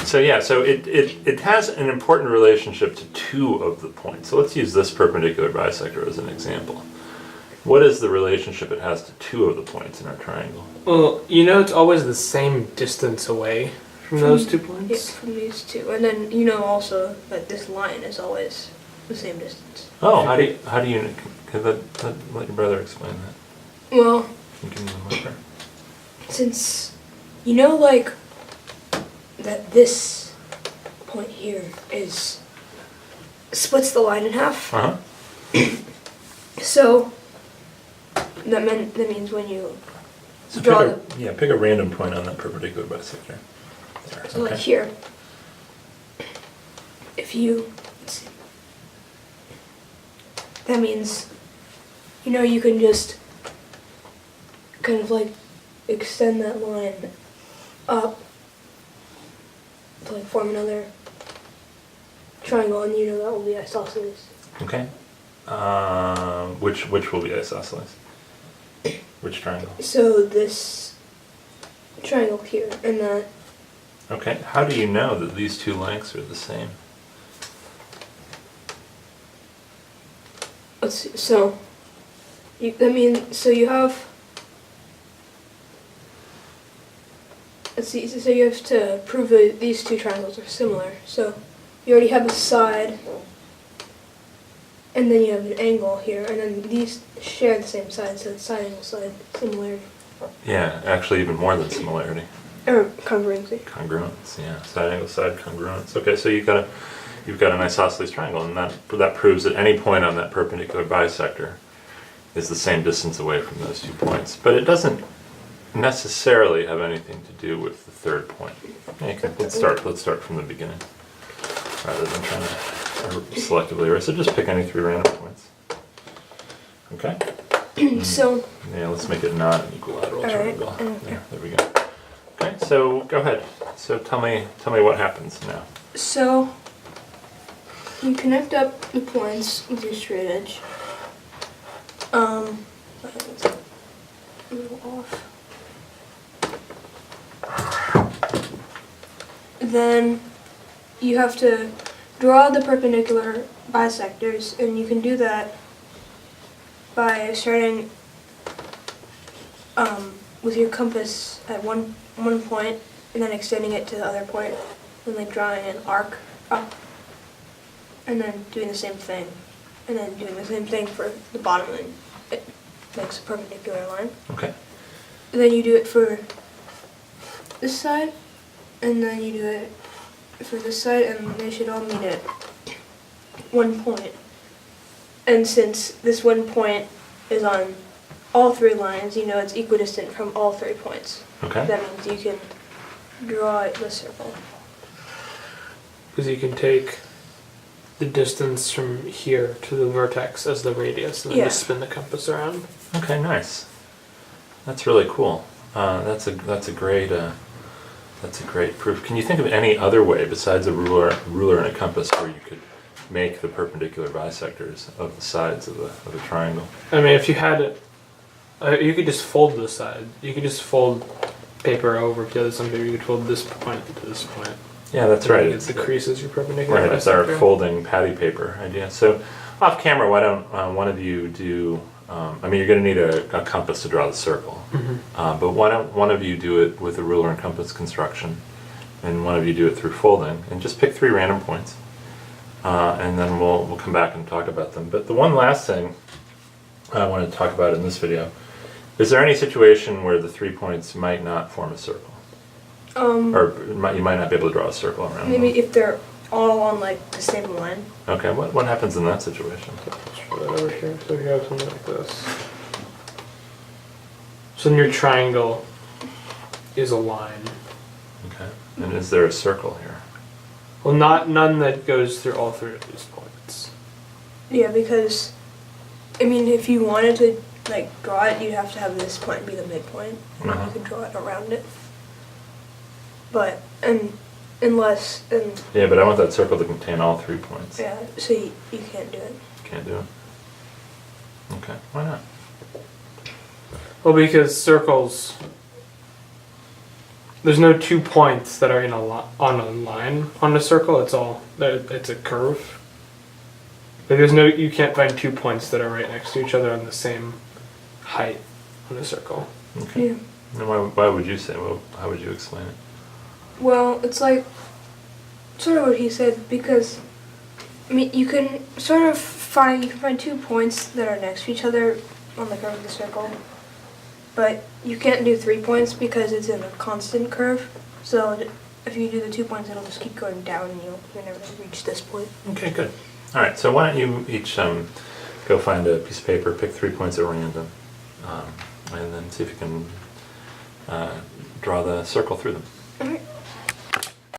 So yeah, so it has an important relationship to two of the points. So let's use this perpendicular bisector as an example. What is the relationship it has to two of the points in our triangle? Well, you know it's always the same distance away from those 2 points? Yeah, from these two. And then you know also that this line is always the same distance. Oh, how do you let your brother explain that? Well, You can remember. since you know like that this point here is splits the line in half. Uh-huh. So that means when you So draw pick a random point on that perpendicular bisector. There. so Okay. like here, if you let's see, that means you know you can just kind of like extend that line up to like form another triangle, and you know that will be isosceles. Okay. Which will be isosceles? Which triangle? So this triangle here and that. Okay. How do you know that these two lengths are the same? Let's see, so so you have. Let's see. So you have to prove that these two triangles are similar. So you already have a side, and then you have an angle here, and then these share the same side, so it's side angle side similarity Yeah, actually even more than similarity. or congruency. Congruence, yeah. Side angle side congruence. Okay, so you've got an isosceles triangle, and that proves that any point on that perpendicular bisector is the same distance away from those 2 points. But it doesn't necessarily have anything to do with the third point. Let's start from the beginning rather than trying to selectively erase. So just pick any 3 random points. Okay? So Yeah, let's make it not an equilateral Alright, triangle. okay. There we go. Okay, so go ahead. So tell me what happens now. So you connect up the points with your straight edge. A little off. Then you have to draw the perpendicular bisectors, and you can do that by starting with your compass at one point, and then extending it to the other point, and like drawing an arc up, and then doing the same thing, and then doing the same thing for the bottom, and it makes a perpendicular line. Okay. And then you do it for this side, and then you do it for this side, and they should all meet at 1 point. And since this 1 point is on all 3 lines, you know it's equidistant from all 3 points. Okay. That means you can draw the circle. Because you can take the distance from here to the vertex as the radius and then just spin the compass around. Okay, nice. That's really cool. That's a great proof. Can you think of any other way besides a ruler and a compass where you could make the perpendicular bisectors of the sides of a triangle? I mean, if you had it, you could just fold the side. You could just fold paper over to the other side. You could fold this point to this point. Yeah, that's right. It decreases your perpendicular Right, it's our bisector. folding patty paper idea. So off camera, why don't one of you do, you're going to need a compass to draw the circle. But why don't one of you do it with a ruler and compass construction, and one of you do it through folding, and just pick 3 random points. And then we'll come back and talk about them. But the one last thing I wanted to talk about in this video, is there any situation where the 3 points might not form a circle? Or you might not be able to draw a circle around Maybe them? if they're all on like the same line. Okay, what happens in that situation? Let's draw that over here. So you have something like this. So in your triangle is a line. Okay, and is there a circle here? Well, none that goes through all 3 of these points. Yeah, because if you wanted to like draw it, you'd have to have this point be the midpoint, and then you could draw it around it. But unless Yeah, but I want that circle to contain all 3 points. yeah, so you can't do it. Can't do it. Okay, why not? Well, because circles there's no 2 points that are in on a line on the circle. It's a curve. Like you can't find 2 points that are right next to each other on the same height on a circle. Okay. Yeah. And why would you say? Well, how would you explain it? Well, it's like sort of what he said, because I mean you can find 2 points that are next to each other on the curve of the circle, but you can't do 3 points because it's in a constant curve. So if you do the 2 points, it'll just keep going down, and you'll never reach this point. Okay, good. All right, so why don't you each go find a piece of paper, pick 3 points at random, and then see if you can draw the circle through them. All right.